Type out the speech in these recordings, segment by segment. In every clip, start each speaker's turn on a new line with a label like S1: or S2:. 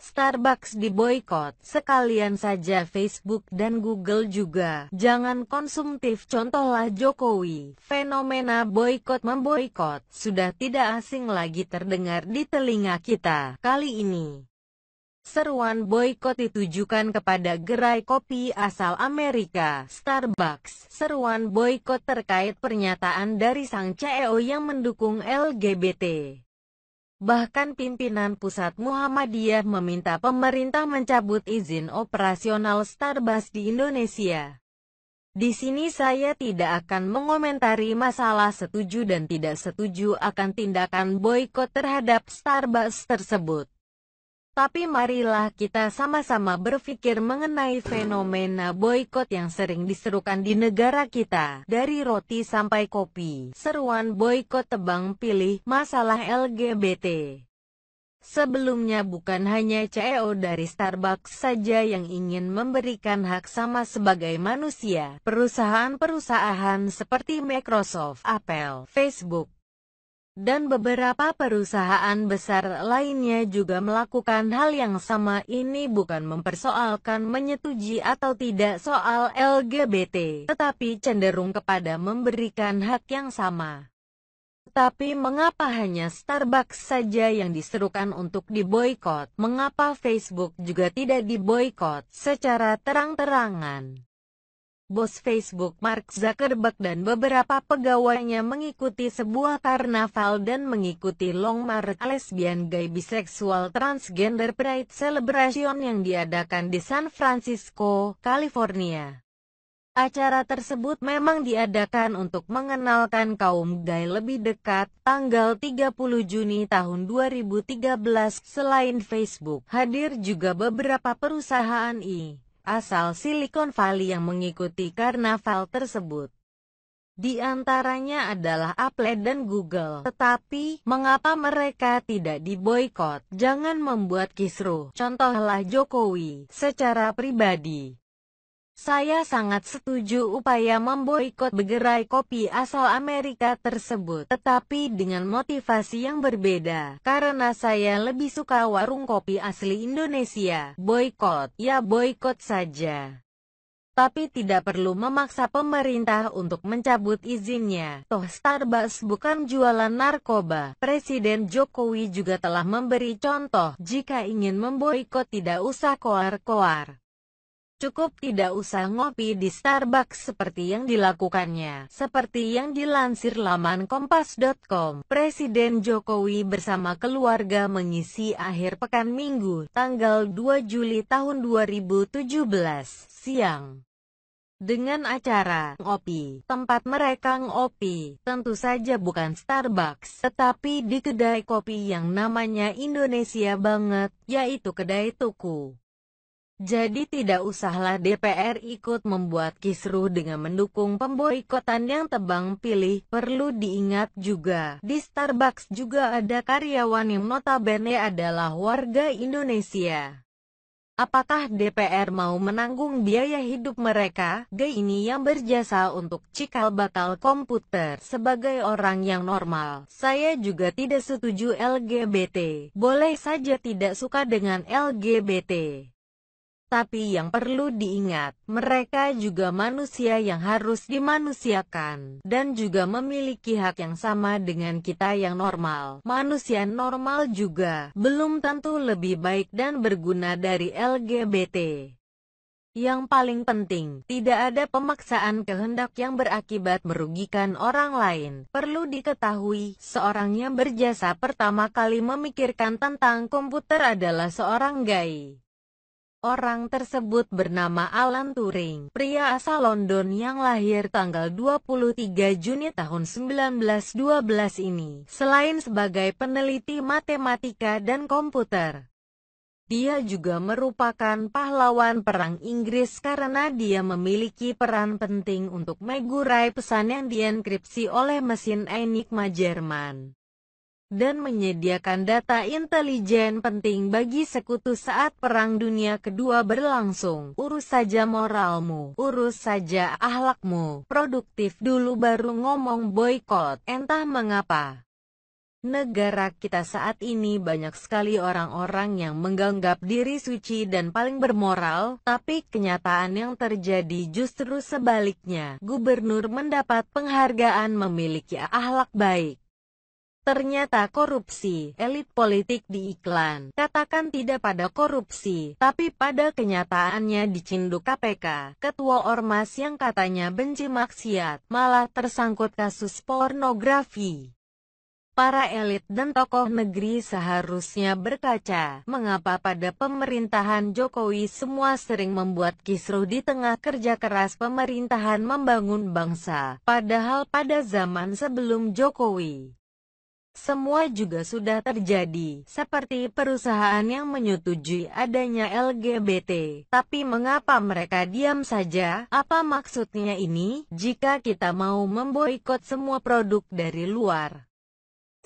S1: Starbucks diboikot, sekalian saja Facebook dan Google juga. Jangan konsumtif, contohlah Jokowi. Fenomena boikot-memboikot sudah tidak asing lagi terdengar di telinga kita. Kali ini, seruan boikot ditujukan kepada gerai kopi asal Amerika, Starbucks. Seruan boikot terkait pernyataan dari sang CEO yang mendukung LGBT. Bahkan pimpinan pusat Muhammadiyah meminta pemerintah mencabut izin operasional Starbucks di Indonesia. Di sini saya tidak akan mengomentari masalah setuju dan tidak setuju akan tindakan boikot terhadap Starbucks tersebut. Tapi marilah kita sama-sama berpikir mengenai fenomena boikot yang sering diserukan di negara kita, dari roti sampai kopi. Seruan boikot tebang pilih masalah LGBT. Sebelumnya bukan hanya CEO dari Starbucks saja yang ingin memberikan hak sama sebagai manusia. Perusahaan-perusahaan seperti Microsoft, Apple, Facebook, dan beberapa perusahaan besar lainnya juga melakukan hal yang sama. Ini bukan mempersoalkan menyetujui atau tidak soal LGBT, tetapi cenderung kepada memberikan hak yang sama. Tapi mengapa hanya Starbucks saja yang diserukan untuk diboikot? Mengapa Facebook juga tidak diboikot secara terang-terangan? Bos Facebook Mark Zuckerberg dan beberapa pegawainya mengikuti sebuah karnaval dan mengikuti Long March lesbian, gay, biseksual, transgender pride celebration yang diadakan di San Francisco, California. Acara tersebut memang diadakan untuk mengenalkan kaum gay lebih dekat. Tanggal 30 Juni tahun 2013, selain Facebook, hadir juga beberapa perusahaan asal Silicon Valley yang mengikuti karnaval tersebut. Di antaranya adalah Apple dan Google. Tetapi, mengapa mereka tidak diboikot? Jangan membuat kisruh. Contohlah Jokowi. Secara pribadi, saya sangat setuju upaya memboikot gerai kopi asal Amerika tersebut, tetapi dengan motivasi yang berbeda. Karena saya lebih suka warung kopi asli Indonesia. Boikot, ya boikot saja. Tapi tidak perlu memaksa pemerintah untuk mencabut izinnya. Toh Starbucks bukan jualan narkoba. Presiden Jokowi juga telah memberi contoh. Jika ingin memboikot tidak usah koar-koar. Cukup tidak usah ngopi di Starbucks seperti yang dilakukannya. Seperti yang dilansir laman kompas.com, Presiden Jokowi bersama keluarga mengisi akhir pekan Minggu, tanggal 2 Juli tahun 2017, siang. Dengan acara ngopi, tempat mereka ngopi, tentu saja bukan Starbucks, tetapi di kedai kopi yang namanya Indonesia banget, yaitu Kedai Tuku. Jadi tidak usahlah DPR ikut membuat kisruh dengan mendukung pemboikotan yang tebang pilih. Perlu diingat juga, di Starbucks juga ada karyawan yang notabene adalah warga Indonesia. Apakah DPR mau menanggung biaya hidup mereka? Gay ini yang berjasa untuk cikal bakal komputer. Sebagai orang yang normal, saya juga tidak setuju LGBT. Boleh saja tidak suka dengan LGBT. Tapi yang perlu diingat, mereka juga manusia yang harus dimanusiakan, dan juga memiliki hak yang sama dengan kita yang normal. Manusia normal juga belum tentu lebih baik dan berguna dari LGBT. Yang paling penting, tidak ada pemaksaan kehendak yang berakibat merugikan orang lain. Perlu diketahui, seorang yang berjasa pertama kali memikirkan tentang komputer adalah seorang gay. Orang tersebut bernama Alan Turing, pria asal London yang lahir tanggal 23 Juni tahun 1912 ini. Selain sebagai peneliti matematika dan komputer, dia juga merupakan pahlawan perang Inggris karena dia memiliki peran penting untuk mengurai pesan yang dienkripsi oleh mesin Enigma Jerman dan menyediakan data intelijen penting bagi sekutu saat Perang Dunia Kedua berlangsung. Urus saja moralmu, urus saja akhlakmu, produktif dulu baru ngomong boikot. Entah mengapa Negara kita saat ini banyak sekali orang-orang yang menganggap diri suci dan paling bermoral, tapi kenyataan yang terjadi justru sebaliknya. Gubernur mendapat penghargaan memiliki akhlak baik. Ternyata korupsi, elit politik di iklan, katakan tidak pada korupsi, tapi pada kenyataannya dicinduk KPK, ketua ormas yang katanya benci maksiat, malah tersangkut kasus pornografi. Para elit dan tokoh negeri seharusnya berkaca, mengapa pada pemerintahan Jokowi semua sering membuat kisruh di tengah kerja keras pemerintahan membangun bangsa, padahal pada zaman sebelum Jokowi semua juga sudah terjadi, seperti perusahaan yang menyetujui adanya LGBT. Tapi mengapa mereka diam saja? Apa maksudnya ini? Jika kita mau memboikot semua produk dari luar,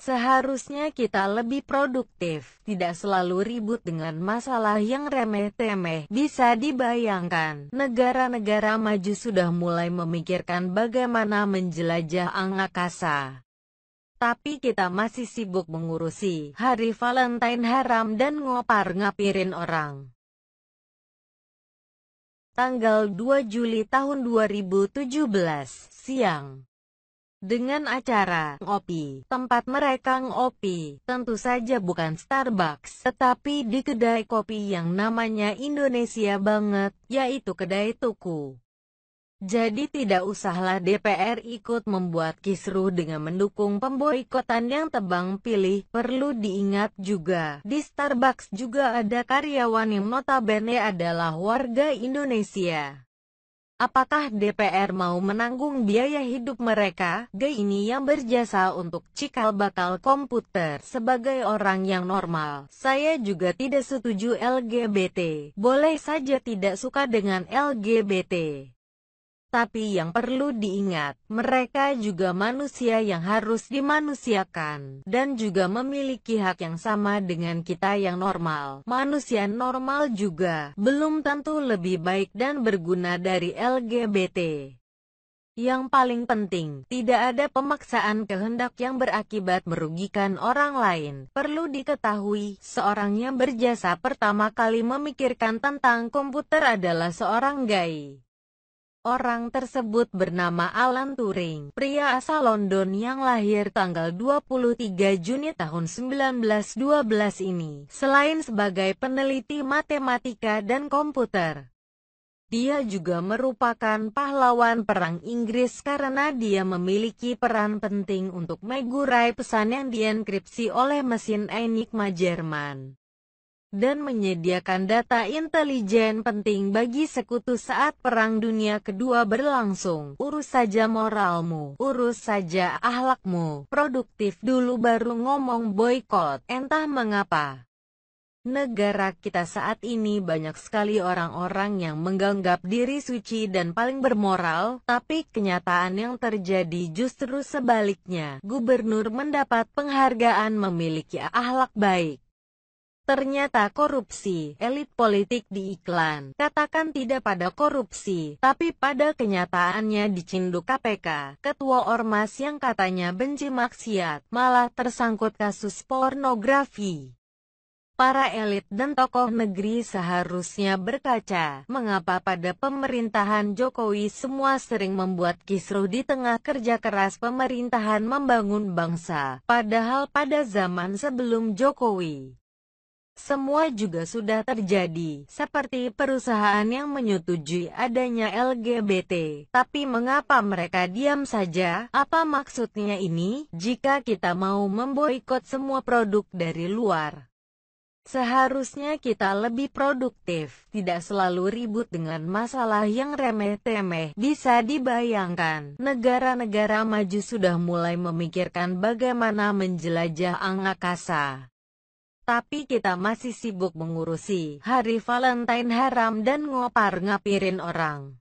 S1: seharusnya kita lebih produktif, tidak selalu ribut dengan masalah yang remeh-temeh. Bisa dibayangkan, negara-negara maju sudah mulai memikirkan bagaimana menjelajah angkasa. Tapi kita masih sibuk mengurusi hari Valentine haram dan ngopar-ngapirin orang. Tanggal 2 Juli tahun 2017, siang. Dengan acara ngopi, tempat mereka ngopi, tentu saja bukan Starbucks, tetapi di kedai kopi yang namanya Indonesia banget, yaitu Kedai Tuku. Jadi tidak usahlah DPR ikut membuat kisruh dengan mendukung pemboikotan yang tebang pilih. Perlu diingat juga, di Starbucks juga ada karyawan yang notabene adalah warga Indonesia. Apakah DPR mau menanggung biaya hidup mereka? Ini yang berjasa untuk cikal bakal komputer sebagai orang yang normal. Saya juga tidak setuju LGBT. Boleh saja tidak suka dengan LGBT. Tapi yang perlu diingat, mereka juga manusia yang harus dimanusiakan, dan juga memiliki hak yang sama dengan kita yang normal. Manusia normal juga belum tentu lebih baik dan berguna dari LGBT. Yang paling penting, tidak ada pemaksaan kehendak yang berakibat merugikan orang lain. Perlu diketahui, seorang yang berjasa pertama kali memikirkan tentang komputer adalah seorang gay. Orang tersebut bernama Alan Turing, pria asal London yang lahir tanggal 23 Juni tahun 1912 ini. Selain sebagai peneliti matematika dan komputer, dia juga merupakan pahlawan perang Inggris karena dia memiliki peran penting untuk mengurai pesan yang dienkripsi oleh mesin Enigma Jerman dan menyediakan data intelijen penting bagi sekutu saat Perang Dunia Kedua berlangsung. Urus saja moralmu, urus saja akhlakmu, produktif dulu baru ngomong boykot. Entah mengapa, negara kita saat ini banyak sekali orang-orang yang menganggap diri suci dan paling bermoral, tapi kenyataan yang terjadi justru sebaliknya. Gubernur mendapat penghargaan memiliki akhlak baik. Ternyata korupsi, elit politik di iklan, katakan tidak pada korupsi, tapi pada kenyataannya dicinduk KPK, ketua ormas yang katanya benci maksiat, malah tersangkut kasus pornografi. Para elit dan tokoh negeri seharusnya berkaca, mengapa pada pemerintahan Jokowi semua sering membuat kisruh di tengah kerja keras pemerintahan membangun bangsa, padahal pada zaman sebelum Jokowi semua juga sudah terjadi, seperti perusahaan yang menyetujui adanya LGBT. Tapi mengapa mereka diam saja? Apa maksudnya ini? Jika kita mau memboikot semua produk dari luar, seharusnya kita lebih produktif, tidak selalu ribut dengan masalah yang remeh-temeh. Bisa dibayangkan, negara-negara maju sudah mulai memikirkan bagaimana menjelajah angkasa. Tapi kita masih sibuk mengurusi hari Valentine haram dan ngopar-ngapirin orang.